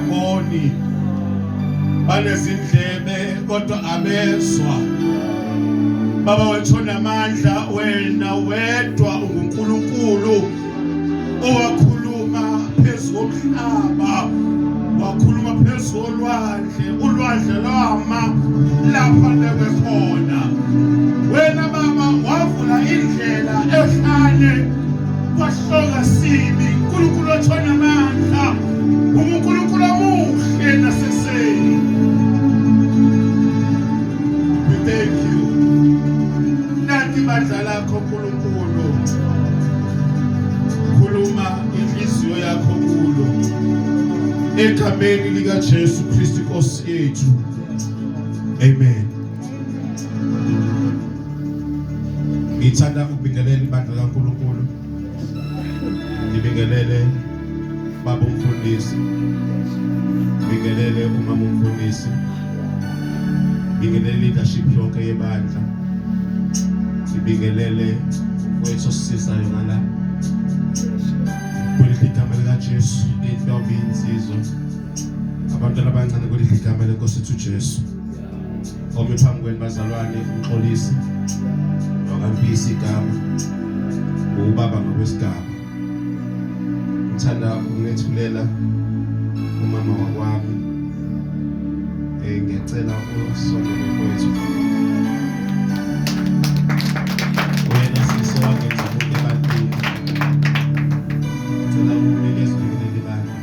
bangaboni, banezindlebe kodwa abezwa. Baba wethu namandla, wena wedwa uNkulunkulu owakhuluma phezu komhlaba, wakhuluma phezu kolwandle, ulwandle lwama lapha nebekhona. Wena Baba wavula indlela ehlane kwahloka sibi. uNkulunkulu wethu namandla, uNkulunkulu omuhle naseseni. We thank you. Nathi badla lakho uNkulunkulu, khuluma inhliziyo yakho kulo, egameni lika Jesu Kristu Nkosi yethu. Amen. Ngithanda ukubingelela ibandla kaNkulunkulu, ngibingelele baba umfundisi, ngibingelele umama umfundisi, ngibingelele leadership yonke yebandla, ngibingelele wethu sisizayo ngala. Kwelithi igama lika Jesu, intombi insizwa, abantwana abancane kwelithi igama lenkosi yethu Jesu. Ome phambi kwenu bazalwane, uXolisi nokaMpisi igama, ubaba ngokwesigaba. Ngithanda ukunethulela umama wakwami, ngiyacela usondele kwethu. Wena sisi wangenza bonke ebantwini, ngicela ukunikeza kuleli bandla.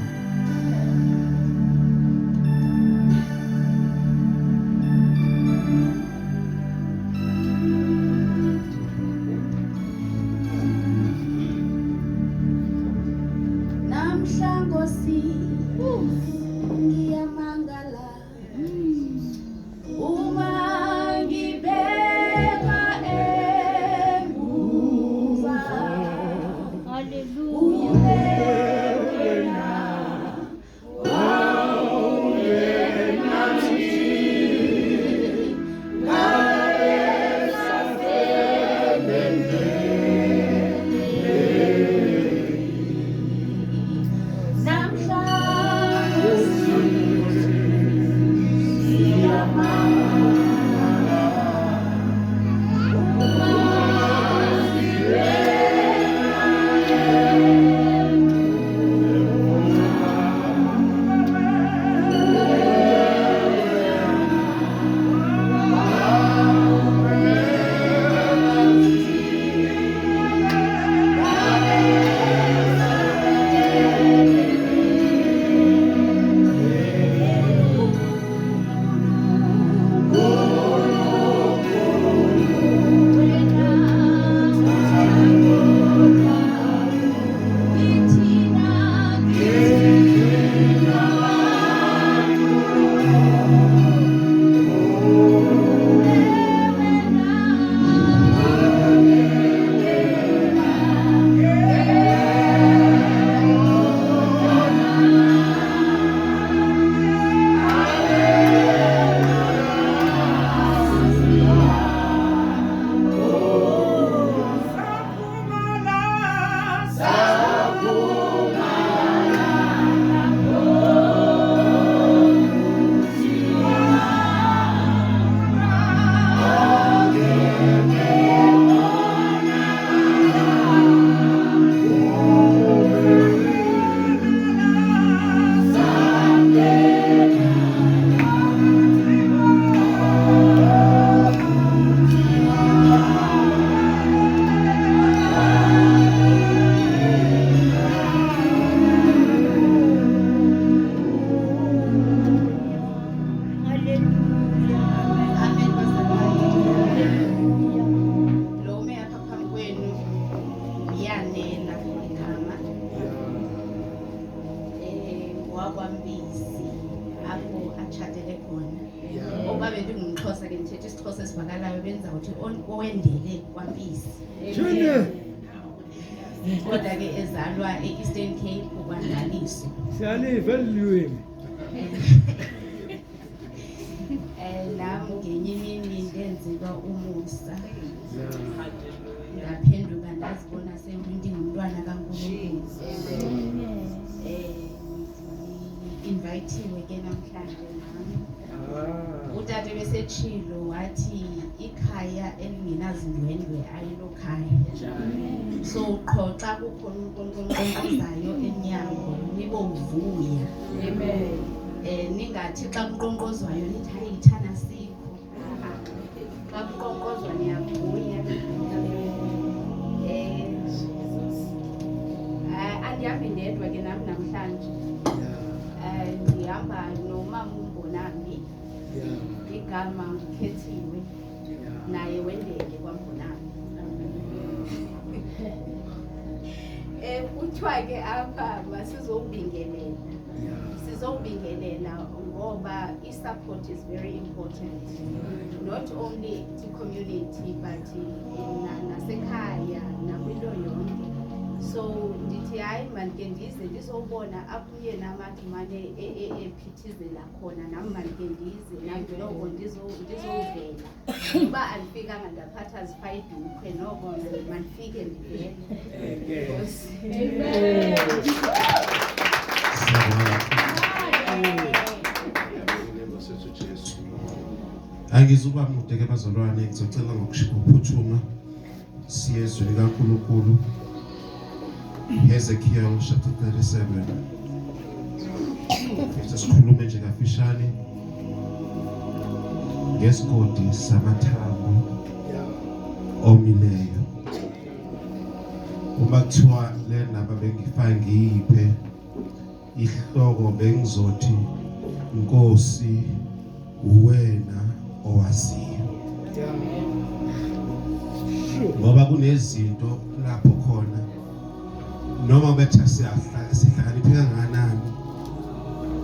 Owendele kwaMpisi. Kodwa ke ezalwa e-Eastern Cape ukwandaliso. Siyaliva elilwimi. Nami ngenye imini ndenzelwa umusa. Ngaphenduka ndazibona sengumntwana kaNkulunkulu. ngi-invayithiwe ke namhlanje nami. Utata besetshilo wathi ikhaya elingenazindwendwe ayilokhaya. So qho xa kukhona unkqonkqozayo emnyango nibovuya. Amen. Ningathi xa kunkqonkqozwayo nithi hayi ithana sikho. Xa kunkqonkqozwa niyavuya. Andihambi ndedwa ke nami namhlanje. Ndihamba nomama uMbonambi. Igama ngikhethiwe. Naye wendele kwaMbonambi. Kuthiwa ke apha masizobingelela. Sizobingelela ngoba i-support is very important. Not only to community but nasekhaya nakwinto yonke. So ndithi hayi mandike ndize ndizobona apho uyena amathi mane ephithizela khona nami mandike ndize nangiloko ndizovela ngoba andifikanga ndaphatha zifayidukhe noko mandifike ndivele. Angizuba mude ke bazalwane, ngizocela ngokuphuthuma siye ezweni kaNkulunkulu. Ezekiel chapter 37. Sikhulume nje kafishane ngesigodi samathambo omileyo. Uma kuthiwa le ndaba bengifake ngiyiphe ihloko bengizothi Nkosi uwena owaziyo. Ngoba kunezinto lapho khona noma betha sihlakaniphe kangakanani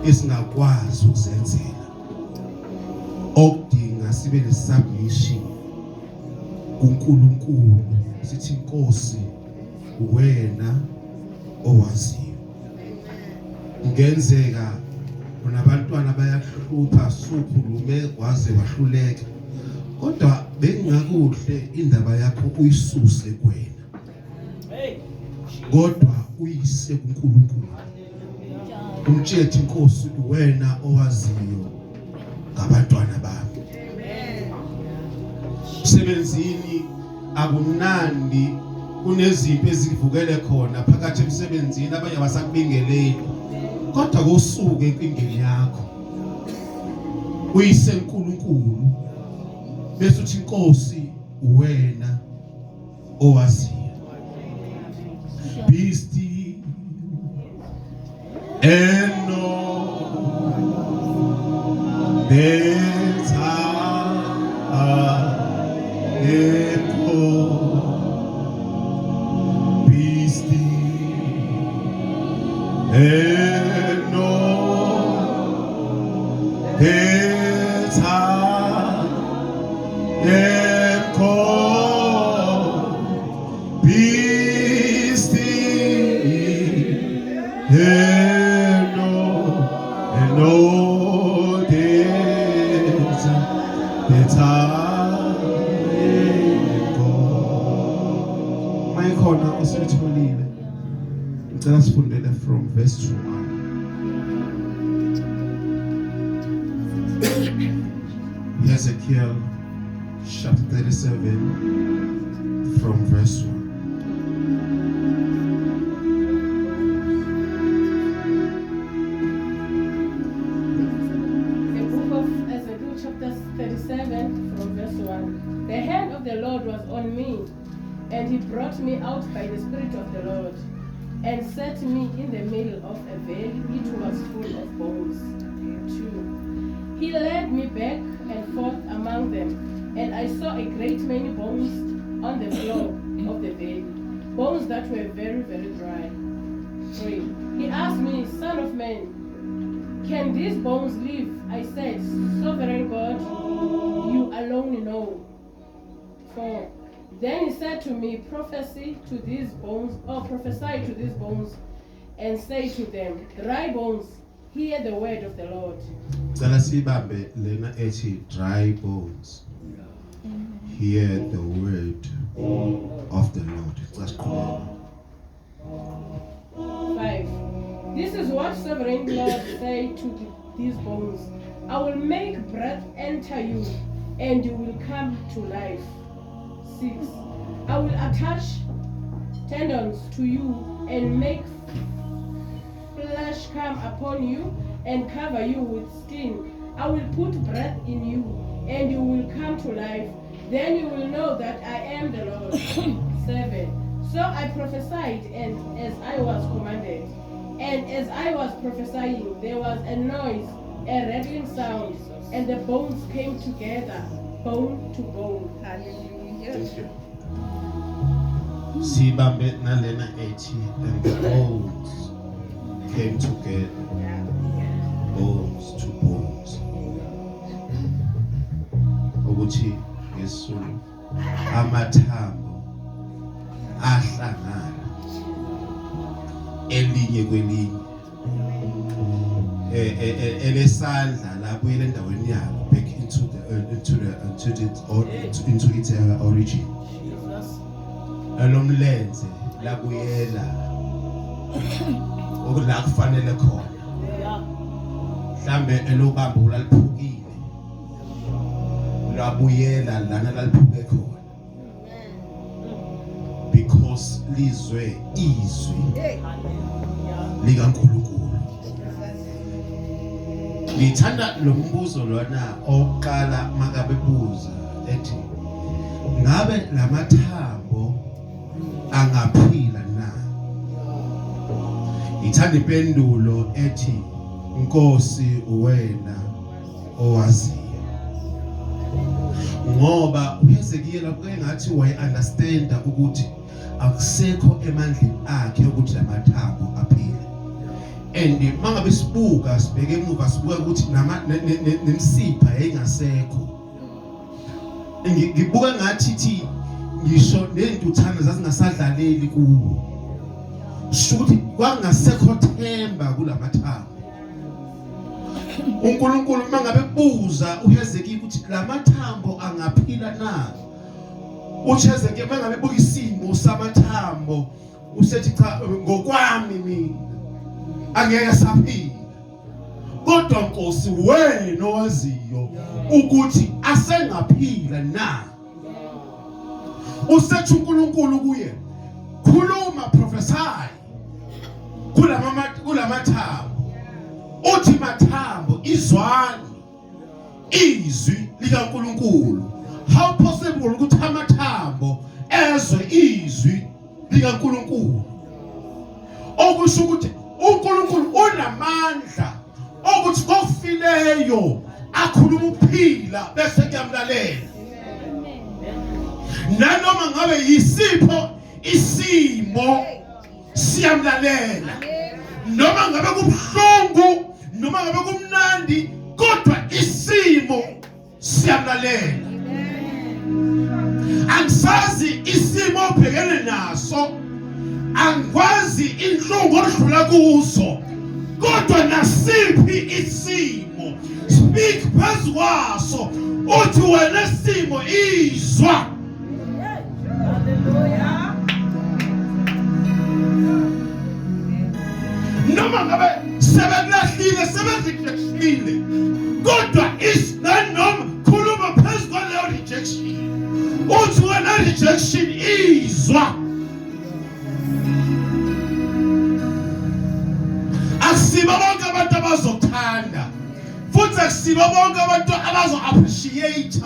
esingakwazi ukuzenzela, okudinga sibe nesubmission kuNkulunkulu sithi Nkosi uwena owaziyo. Kungenzeka kunabantwana bayahlupha sukhulume waze wahluleka, kodwa bengakuhle indaba yakho uyisuse kuwena, kodwa uyise kuNkulunkulu. Umtshela Nkosi uwena owaziyo ngabantwana bami. Emsebenzini akumnandi, kunezinto ezivukele khona phakathi emsebenzini, abanye abasakubingeleli, kodwa kosuke enkingeni yakho uyise kuNkulunkulu bese uthi Nkosi uwena owaziyo. Be still and know that I am God. Be still and know that I am God. Be still and know that I am God. Mayikhona ositholile. Ngicela sifundele from verse 1. Ezekiel chapter 37 from verse 1. The book of Ezekiel chapter 37 from verse 1. The hand of the Lord was on me, and he brought me out by the Spirit of the Lord, and set me in the middle of a valley which was full of bones. 2. He led me back and forth among them, and I saw a great many bones on the floor of the valley, bones that were very, very dry. 3. He asked me, Son of man, can these bones live? I said, Sovereign God, you alone know. 4. Then he said to me, prophesy to these bones, and say to them, dry bones, hear the word of the Lord. Cela sibambe lena ethi dry bones. Hear the word of the Lord. Let's call 5. This is what sovereign Lord said to these bones. I will make breath enter you, and you will come to life. 6. I will attach tendons to you and make flesh come upon you and cover you with skin. I will put breath in you, and you will come to life. Then you will know that I am the Lord. 7. So I prophesied, and as I was commanded. And as I was prophesying, there was a noise, a rattling sound, and the bones came together, bone to bone. Hallelujah. Thank you. Sibambe nalena ethi, and the bones came together, bones to bones. Ukuthi ngesulu amathambo ahlangana elinye kwelinye elesandla labuyela endaweni yalo back into its origin. Elomlenze labuyela okula kufanele khona. Mhlambe elobamba ulaliphukile labuyela lana laliphuke khona. Because lizwe izwi likaNkulunkulu. Ngithanda lo mbuzo lona oqala makabe buza ethi ngabe lamathambo angaphila na? Ngithanda impendulo ethi Nkosi uwena owaziyo. Ngoba uHezekiya lapho engathi waye understand ukuthi akusekho emandleni akhe ukuthi lamathambo aphile. And mangabe sibuka sibheke emuva sibuka ukuthi nemsipha yayingasekho. Ngibuka ngathi thi ngisho nentuthana zazingasadlaleli kuwo. Shuthi kwangasekho themba kulamathambo. uNkulunkulu mangabe buza uHezekiya ukuthi lamathambo angaphila na? uHezekiya mangabe buka isimo samathambo usethi cha ngokwami mina angeke saphila. Kodwa Nkosi wena owaziyo ukuthi asengaphila na. Usethi uNkulunkulu kuye khuluma prophesy kulamathambo. Uthi mathambo izwani izwi likaNkulunkulu. How possible ukuthi amathambo ezwe izwi likaNkulunkulu? Okusho ukuthi uNkulunkulu unamandla ukuthi kofileyo akhuluma ukuphila bese kuyamlalela. Nanoma ngabe yisipho isimo siyamlalela. Noma ngabe kubuhlungu noma ngabe kumnandi kodwa isimo siyamlalela. Angisazi isimo obhekene naso, angikwazi inhlungu odlula kuzo, kodwa nasiphi isimo speak phezu kwaso uthi wena simo izwa. Hallelujah. Noma ngabe sebekulahlile sebeziklehlile kodwa nanoma khuluma phezu kwaleyo rejection uthi wena rejection izwa. Asiba bonke abantu abazothanda futhi asiba bonke abantu abazo appreciate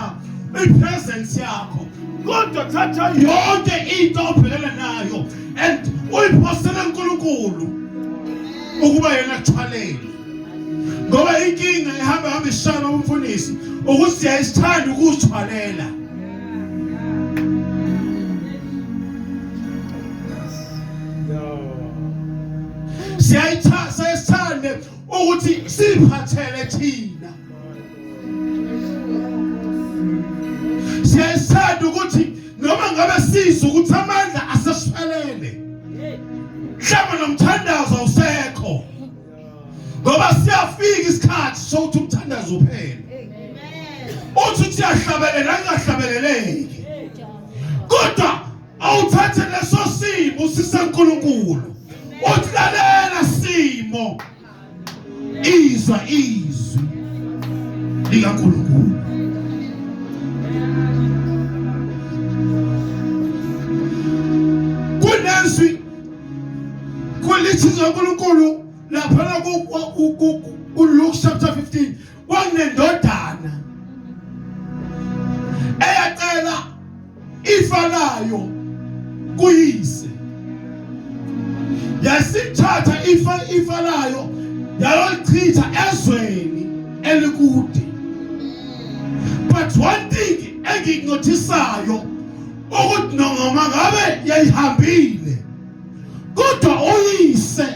ipresence yakho, kodwa thatha yonke into obhekana nayo and uyiphosele uNkulunkulu ukuba yena kuthwalele. Ngoba inkinga ihamba ishana umfundisi ukuthi siyayithanda ukuthwalela. Siyayithanda ukuthi siphathele thina. Siyayithanda ukuthi noma ngabe sizwe ukuthi amandla asesiphelele, mhlawumbe nomthandazo awusekho, ngoba siyafika isikhathi sokuthi umthandazo uphele. Uthi siyahlabelela angahlabeleleki, kodwa awuthathe leso simo siseNkulunkulu uthi lalela simo isimo izwa izwi likaNkulunkulu. Kunezwi kulithizwa uNkulunkulu lapha kuLuke chapter 15 wanendodana eyacela ifa layo kuyise. Yasithatha ifa layo yayolichitha ezweni elikude. But one thing engikunotisayo ukuthi noma ngabe yayihambile kodwa uyise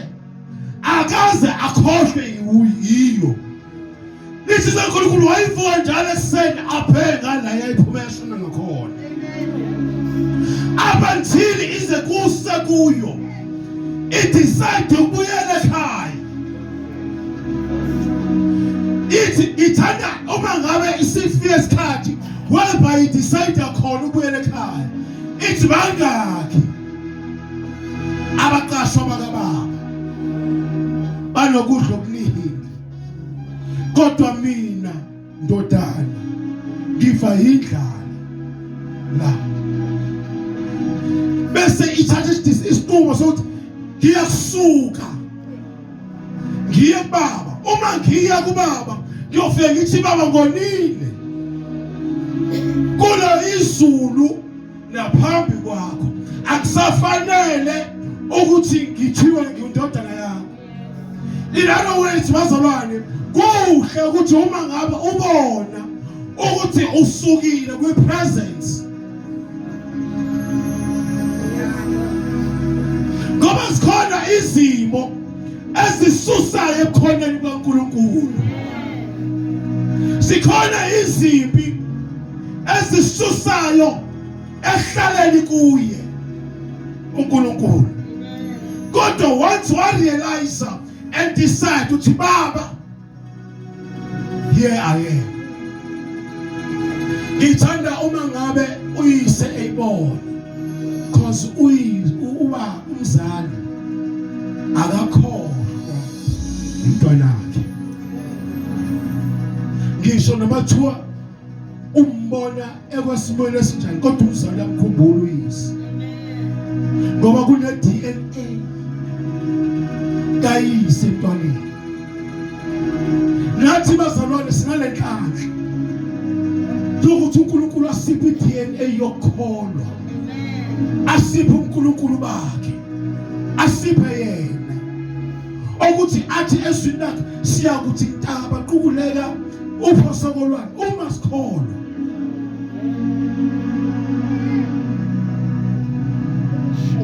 akaze akhohlwe yiyo. Lithi uNkulunkulu wayivuka njalo ekuseni abheka la yayiphumela shona ngakhona. Abanthili ize kuse kuyo idecide ukubuyela ekhaya. Ithanda uma ngabe isifike isikhathi whereby idecide khona ukubuyela ekhaya. Ithi bangaki abaqashwa bakababa banokudla okuningi kodwa mina ndodana ngifa yindlala la. Bese ithatha isinqumo sokuthi ngiyasuka ngiye kubaba. Uma ngiya kubaba ngiyofika ngithi baba ngonile kulo izulu naphambi kwakho akusafanele ukuthi ngithiwe ngiyindodana yakho. Ilalo wethi bazalwane kuhle ukuthi uma ngabe ubona ukuthi usukile kwi-presence ngoba zikhona izimo ezisusayo ebukhoneni bukaNkulunkulu. Sikhona izimpi ezisusayo ehlaleni kuye uNkulunkulu. Kodwa once warealize and decide ukuthi baba here I am. Ngithanda uma ngabe uyise eyibona because uba umzali akakhohlwa umntwana wakhe. Ngisho namathiwa umbona ekwasimweni esinjani kodwa umzali amkhumbula uyise. Ngoba kune DNA kayise emntwaneni. Nathi bazalwane sinalenhlanhla yokuthi uNkulunkulu asiphe iDNA yokukholwa. Asiphe uNkulunkulu bakhe. Asiphe yena. Ukuthi athi ezwini lakhe siyakuthi ntaba qukuleka uphosokolwane uma sikholwa.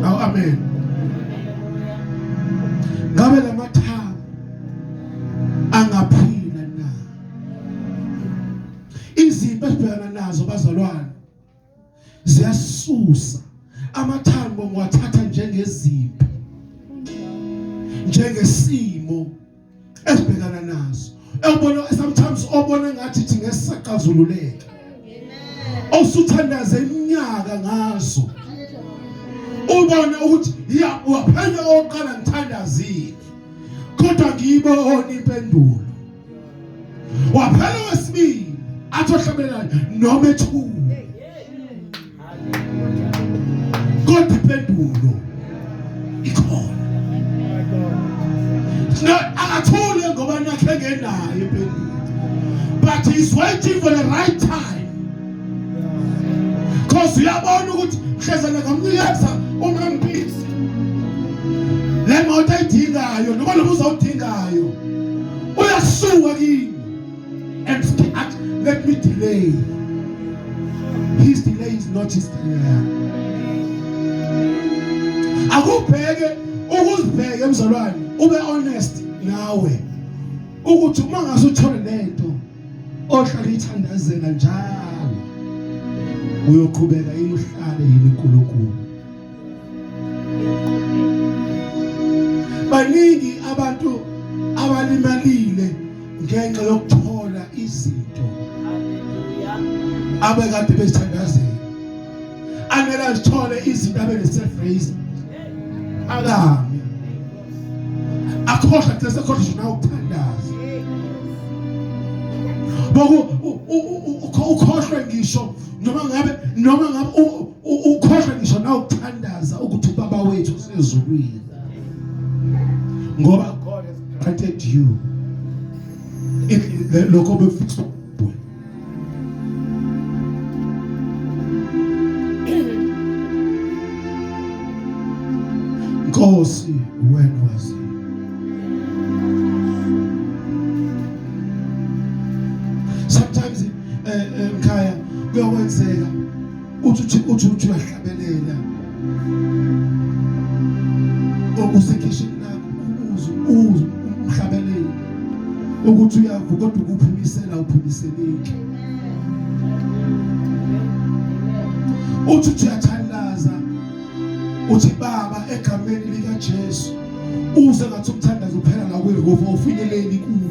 Now amen. Ngabe lamatha angaphila na. Izimpi esibhekana nazo bazalwane ziyasusa. Amathambo ngiwathatha njengezimpi. Njengesimo esibhekana nazo. Ubona sometimes obona ngathi thi ngesaqazululeka. Osuthandaze iminyaka ngazo. Ubona ukuthi waphela oqala ngithandazile kodwa ngiyibona impendulo. Waphela wesibili athohlabelana noma ethu kodwa impendulo ikhona. Akathule ngoba nakhe ngenayo impendulo, but he's waiting for the right time. Because uyabona ukuthi mhlezana ngamnikeza uma ngiphithi le moto ayidingayo noma lo uzawudingayo uyasuka kimi and let me delay. His delay is not his delay. Akubheke ukuzibheke mzalwane ube honest nawe ukuthi uma ngasuthola lento ohlala ithandazela njalo uyoqhubeka imuhlale yini uNkulunkulu. Baningi abantu abalimalile ngenxa yokuthola izinto abekade bezithandazela. Angela zithole izinto abene self raised akami akhohlwa kulesa khohlwa ngisho nawe ukuthandaza boko ukhohlwe ngisho noma ngabe ukhohlwe ngisho nawe ukuthandaza ukuthi ubaba wethu usezulwini ngoba God has granted you lokho befixwa Nkosi wena wazi sometimes mkhaya kuyakwenzeka uthi uyahlabelela okusekishini lakho uze umhlabelele ukuthi uyavuka kodwa ukuphumisela uphumiseleki uthi uyathandaza uthi baba egameni lika Jesu uze ngathi umthandazo uphela la kuwe ngoba ufinyeleli kuye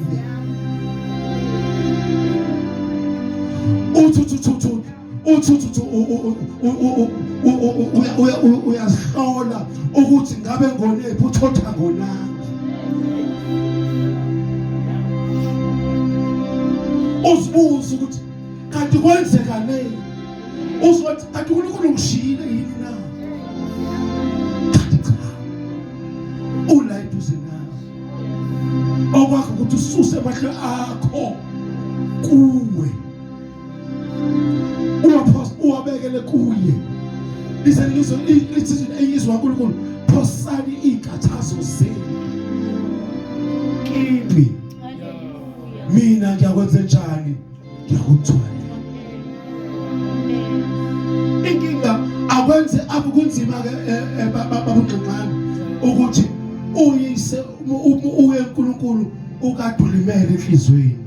uyazihlola ukuthi ngabe ngonephi uthotha ngonanga uzibuza ukuthi kanti kwenzeka nini uzothi kanti uNkulunkulu ngishiyile yini na ula eduze nawe okwakho ukuthi ususe amahlo akho kuwe uwabekele kuye lisengizo lithi eyizwa uNkulunkulu phosani inkathazo zenu kimi mina ngiyakwenza njani ngiyakuthwala inkinga akwenze abukunzima ke babungqingqane ukuthi uyise uye uNkulunkulu ukadulimele enhlizweni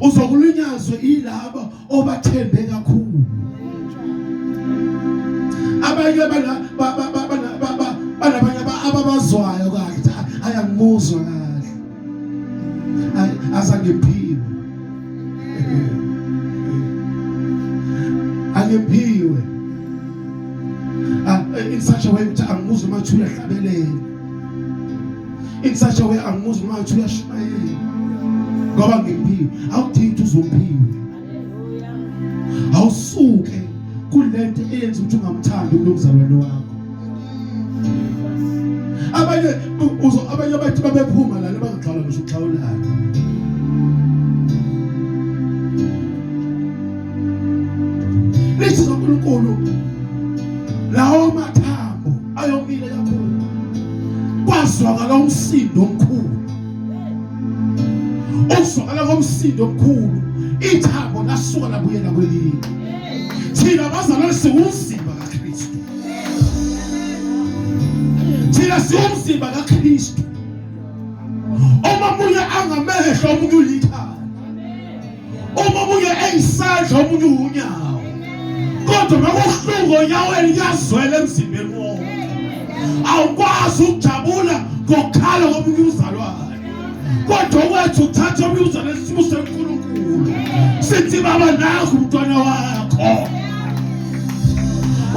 uzokulunyazwe ilabo obathembe kakhulu abanye banabanye ababazwayo kahle ayangimuzwa kahle azangiphiwe angiphiwe in such a way ukuthi angimuzwa uma uthula hlabelele in such a way angimuzwa uma uthula shimayela ngoba ngemphiwe awudingi uzompiwe awusuke kulento eyenza ukuthi ungamthandi kulomzalwane wakho abanye bathi babephuma la bangixhala ngisho uxhawulana lithi uNkulunkulu lawo mathambo ayomile kakhulu kwazwakala umsindo omkhulu uzwakala komsindo omkhulu ithambo lasuka labuyela kwelinye thina bazalwane siwumzimba kaKristu thina siwumzimba kaKristu omunye angamehlo omunye ulithana omunye eyisandla omunye unyawo kodwa makuhlungu onyaweni kuyazwela emzimbeni wonke awukwazi ukujabula ngokukhala komunye uzalwane kodwa wethu uthatha umyuzana esibuse uNkulunkulu sithi baba nakho umntwana wakho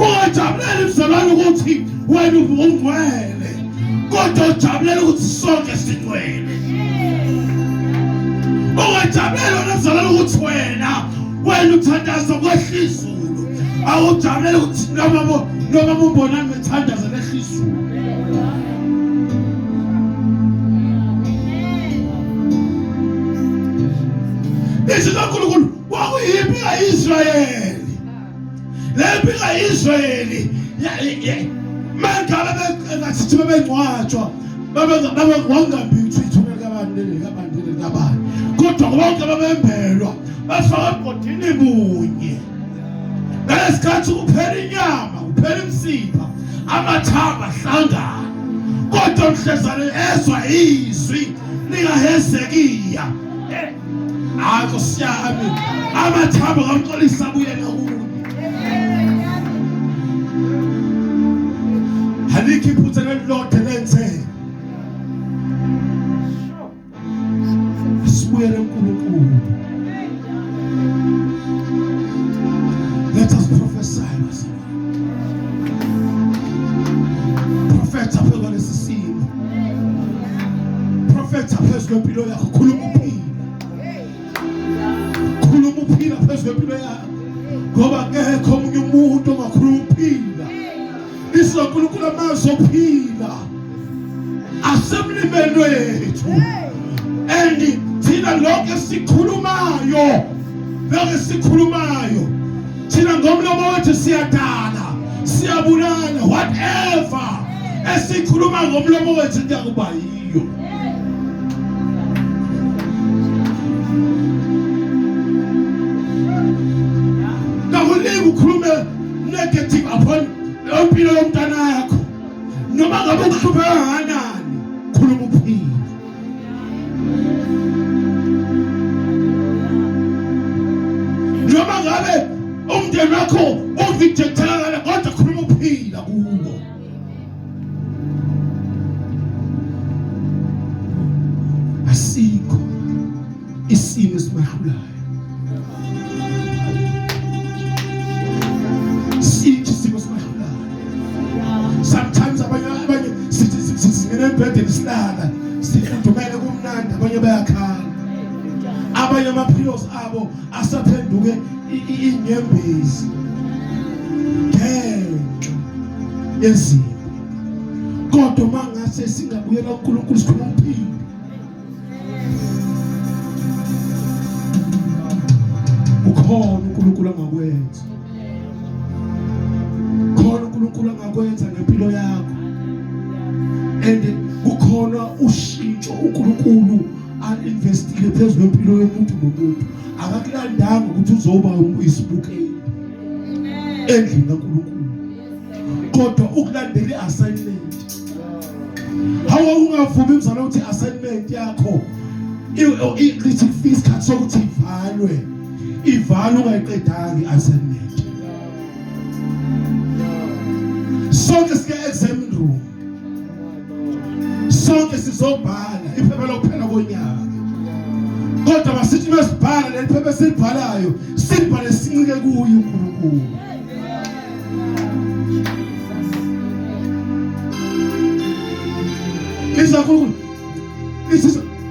ujabulele umzalwane ukuthi wena ungcwele kodwa ujabulele ukuthi sonke singcwele ujabulele umzalwane ukuthi wena uthandaza kwehlizulu awujabulele ukuthi noma umbona ngethandaza lehlizulu uNkulunkulu wakuyiphi kaIsrayeli lempi kaIsrayeli mangala ngathi bebengcwatshwa babengwangambithi ithumela kabani kodwa bonke babembelwa bafaka ebhodini bunye ngesikhathi kuphela inyama kuphela imsipha amathamba ahlangana kodwa mhlezane ezwa izwi lingahezekiya Nkosi amathambo kamxolisa abuyela kuye alikho iphutha lelilodwa lenze sibuyele kuNkulunkulu let us prophesy betha phezu kwempilo yakho khuluma uphila. Khuluma uphila phezu kwempilo yakho. Ngoba ngekho omunye umuntu ongakhuluma uphila. Isizonkulunkulu amazwi ophila. Asemlimeni wethu. And thina lonke sikhulumayo. Lonke sikhulumayo. Thina ngomlomo wethu siyadala. Siyabulala whatever. Esikhuluma ngomlomo wethu kuyakuba yiyo. Nakulinga ukhulume negative upon impilo yomntana yakho. Noma ngabe ukuhlupha kangakanani, khuluma uphila. Noma ngabe umndeni wakho uvictethakala kodwa khuluma uphila kuwo. Asikho isimo esimahlulayo. Sithi isimo esimahlulayo. Sometimes abanye singena embhedeni silala sifudumele kumnandi abanye bayakhala. Abanye amaphilos abo asaphenduke inyembezi. Ngenxa yezimo. Kodwa mangase singabuyela kuNkulunkulu sikhuluma uphila. Ukhona uNkulunkulu angakwenza. Khona uNkulunkulu angakwenza ngempilo yakho. And kukhona ushintsho uNkulunkulu aninvestile phezu kwempilo yomuntu nomuntu. Akakulandanga ukuthi uzoba isibukeli. Endlini kaNkulunkulu. Kodwa ukulandela iassignment. Hawa ungavumi mzala ukuthi assignment yakho ithi fees cut sokuthi ivalwe. Ivalwe ungayiqedanga iassignment. Sonke sike exam room. Sonke sizobhala iphepha lokuphela konyaka. Kodwa masithi mesibhala lephepha esibhalayo sibhale sincike kuyo uNkulunkulu. Isakhulu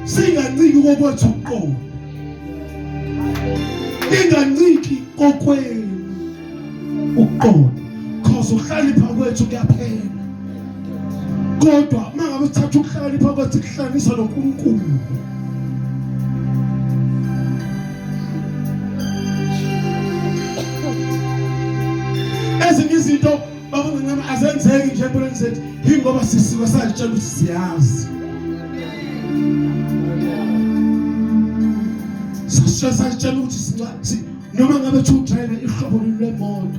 singanciki kokwethu uqobo. Inganciki kokwenu uqobo. Cause ukuhlalipha kwethu kuyaphela. Kodwa mangabe uthatha ukuhlalipha kwethu kuhlanisa noNkulunkulu. Ezinye izinto bakuncane azenzeki nje empilweni zethu ingoba sisiko satshela ukuthi siyazi. Satshela ukuthi noma ngabe u driver ihlobo lemoto.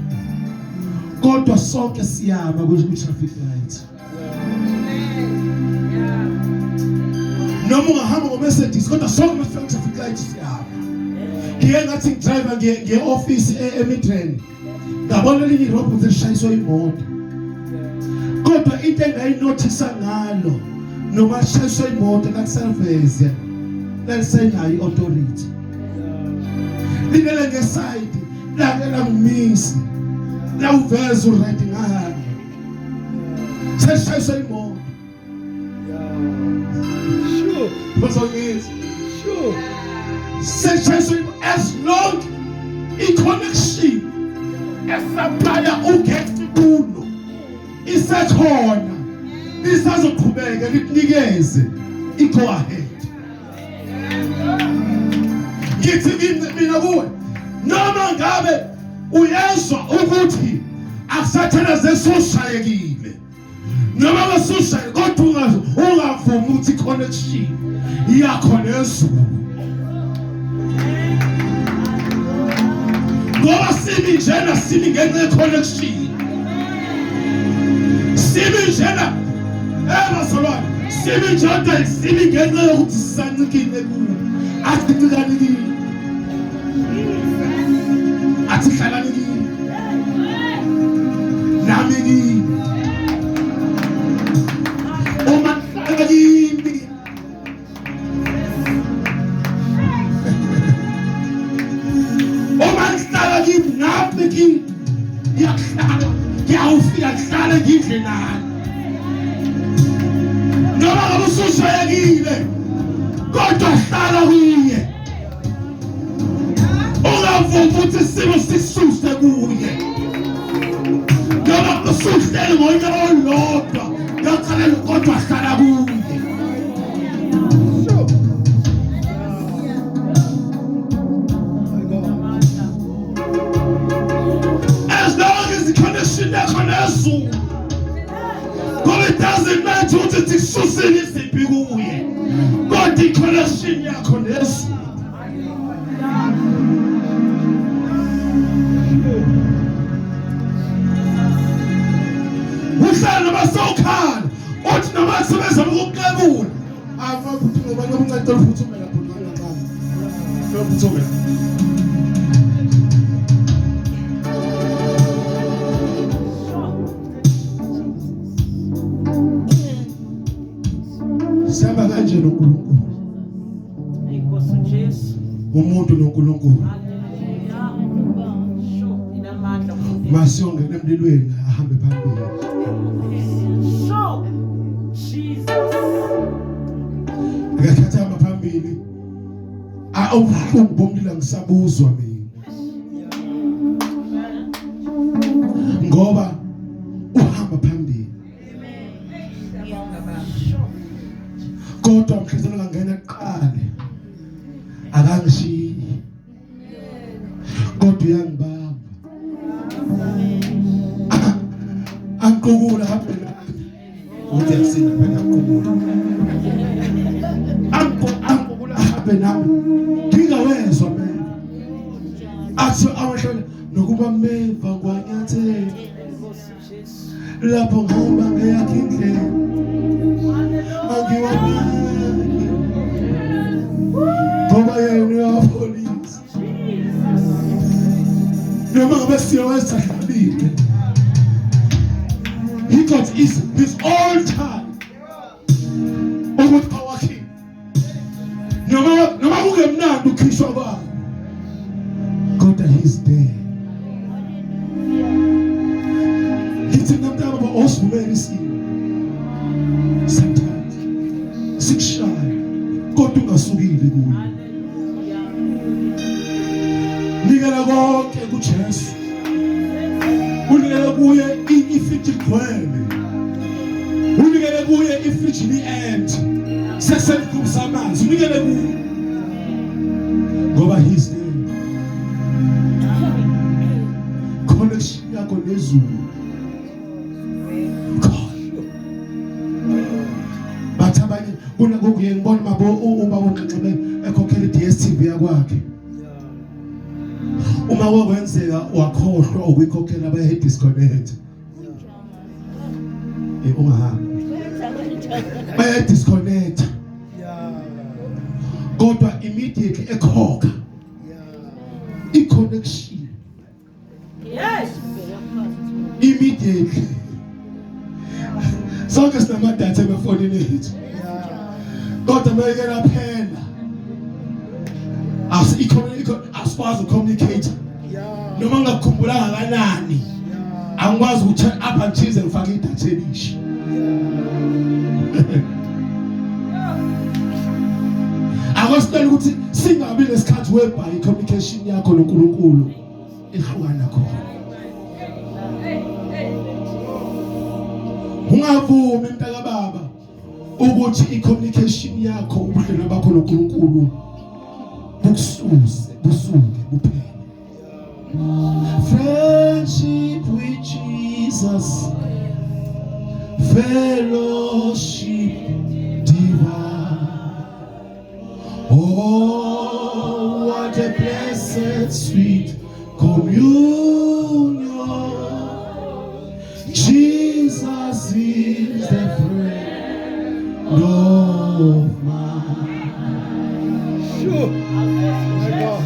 Kodwa sonke siyama ku-traffic light. Noma ungahamba ngo-Mercedes kodwa sonke masifika ku-traffic light siyama. Ngike ngathi ngidriver nge-office eMidrand. Ngabona elinye irobot elishayiswa imoto. Kodwa into engayinothisa ngalo noma lishayiswa imoto nakuservice elisenayo i-authority. Linele ngeside la ngimisi. La uveza uready ngahamba. Selishayiswa imoto. Sure. Bazongizwa. Sure. Selishayiswa imoto as long i-connection esapaya ugethi kuno isekhona lisazoqhubeka likunikeze i-go ahead. Ngithi mina kuwe noma ngabe uyezwa ukuthi akusathana zesoshayekile noma ngasoshayekile kodwa ungavumi ukuthi connection yakho nezulu. Ngoba sibi njena sibi ngenxa ye-connection. Sibi njena bazalwane sibi njena sibi ngenxa yokuthi sisancikile kulo. Asincikanikile. Asihlakanile. Nami ngini. Uma hlala kimi. Kimi yahlala yawufika hlala ngidle nani noma ngabe usushaya kimi usukhulile kodwa hlala kuye ungavumi ukuthi isimo sisuse kuye noma usuhleli ngoyena olodwa ngiyacela kodwa hlala kuye. As long as the connection yakho nezulu, God, it doesn't matter ukuthi isusile isiphi kuye kodwa i-connection yakho nezulu. Uhlala noma sowukhala uthi noma sebenza ukukuqebula abakuthi ngoba unceda uphuthume lapho ngaqala uphuthume sihamba kanje noNkulunkulu Inkosi Jesu. umuntu noNkulunkulu Haleluya. Sho inamandla masiyongena emlilweni ahambe phambili. Sho Jesus. Ngekhathi hamba phambili ubuhlungu bomlilo ngisabuzwa mina ngoba uhamba phambili kodwa mhlezana ngangena qale akangishiyi kodwa uyangibamba angiqukula hambe uthi akusina phela angiqukula angiqukula hambe nami ngingawezwa mina athi awahlola nokuba meva kwanyathela Inkosi Jesu. lapho ngihamba ngeyakhe indlela angiwamali ngoba yena uyapolisa noma ngabe siyowenza hlabile. He got his own time ukuthi awakhe noma kungemnandi ukhishwa kwayo kodwa he's there. Ngithi namntwana baba osivumela isimo sometimes sikushaya kodwa ungasukile kuye. Nikela konke kuJesu unikele kuye ifriji ligcwele unikele kuye ifriji li-empty seselikubusa amanzi unikele kuye ngoba he's there. Connection yakho nezulu bathi abanye kunakuye ngibona mabo uba uNxexebe ekhokhela iDStv yakwakhe uma kwenzeka wakhohlwa ukuyikhokhela baye disconnect ungahamba baye disconnect kodwa immediately ekhokha i-connection Yes. immediately sonke sinamadatha efonini yethu kodwa mayekela phela asikwazi ucommunicate noma ngakukhumbulanga kanani angikwazi ukuthi apha ngize ngifake idatha elisha akwesicela ukuthi singabi lesikhathi whereby communication yakho noNkulunkulu ihlukana khona. Ungavumi mntaka baba ukuthi i-communication yakho ubudlelwano bakho noNkulunkulu busuke buphele. Friendship with Jesus, fellowship divine. Oh, what a blessed sweet communion. Jesus is the friend of mine. Sure. My God.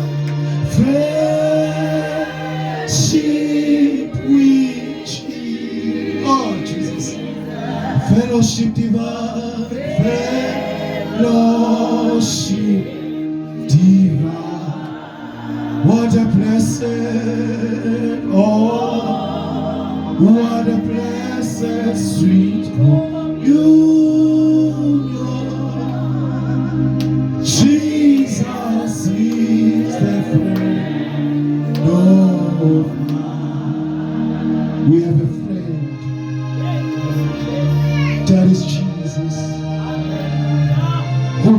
Friendship with Jesus. Oh, Jesus. Fellowship divine. Fellowship divine. What a blessed, oh, what a blessed sweet communion.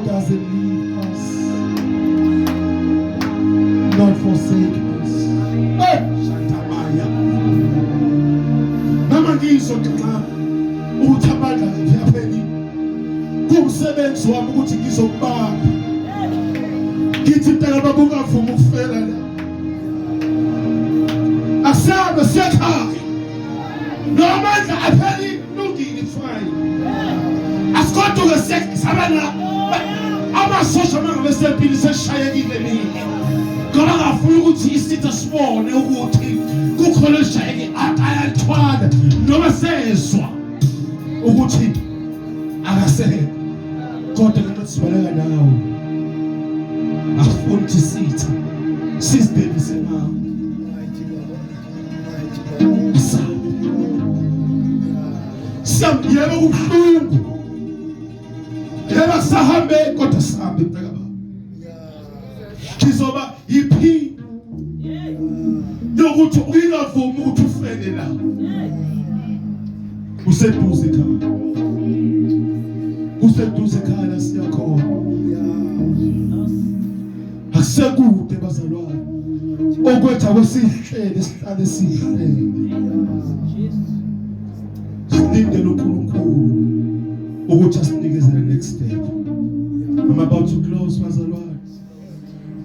doesn't leave us, not forsake us. Shatamaya. Mama ngizonxa uthi amandla yapheli. Kumsebenzi wami ukuthi ngizokubamba. Ngithi mntaka baba ungavuma ukufela la. Asabe sekhaya. Nomandla apheli lungile fine. Asikodwa sabana amasosha mangabe sempili seshayekile mina. Ngoba ngafuna ukuthi isitha sibone ukuthi kukhona eshayeke ayathwala noma sezwa ukuthi akaseke. Kodwa ngithi sibaleka nawe. Afuna ukuthi sitha sisibhekise nawe. Yebo kubuhlungu. Yebo sahambe kodwa sahambe mfeka baba. Kizoba yipi. Yokuthi uyingavumi ukuthi ufele la. Useduze ekhaya. Useduze ekhaya la siyakhona. Akusekude bazalwane. Okwetha kwesihlele sihlale sihlele. Silindele uNkulunkulu ukuthi asinikeze the next step. I'm about to close bazalwane.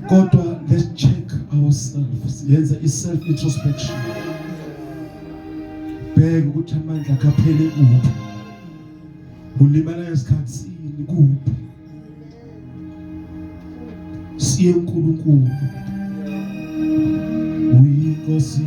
Kodwa let's check ourselves. Yenza self introspection. Bheka ukuthi amandla kaphele kuphi. Ulimala esikhatsini kuphi. Siye uNkulunkulu. Uyinkosi.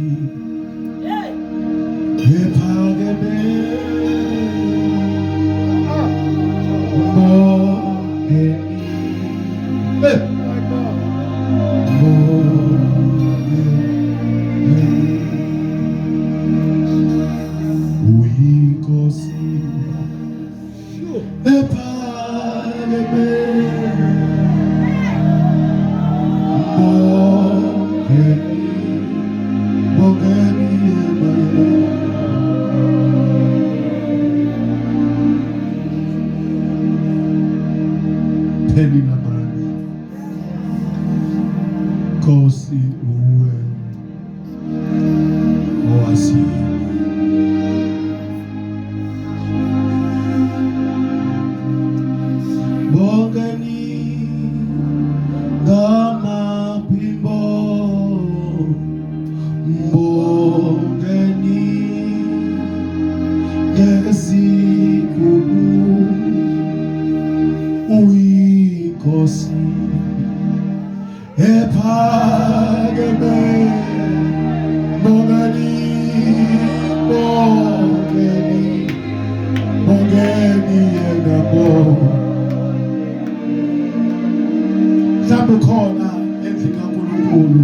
Kosi uwe oasi bogani gama pimbo bogani gezi kubu ui kosi Epageme Mogani Egabo Mhlawumbe khona endlini kaNkulunkulu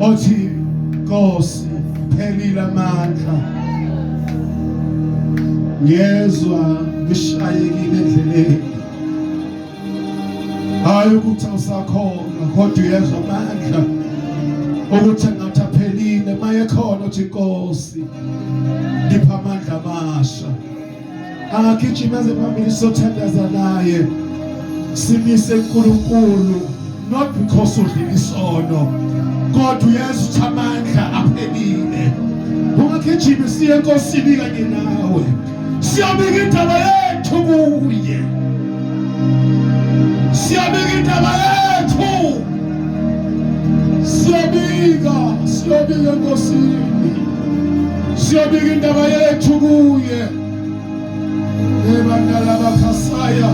othi Nkosi phelile amandla ngezwa ngishayekile endleleni. Hayi ukuthi awusakhona kodwa uyezwa amandla ukuthi ngathi aphelile maye khona uthi Nkosi ngipha amandla amasha. Angagijimeze phambili sothandaza naye simise uNkulunkulu not because udlile isono kodwa uyezwa ukuthi amandla aphelile. Ungagijima siye eNkosini kanye nawe siyabika indaba yethu kuye. Siyabika indaba yethu. Siyabika Nkosini. Siyabika indaba yethu kuye. Ebandala bakhasaya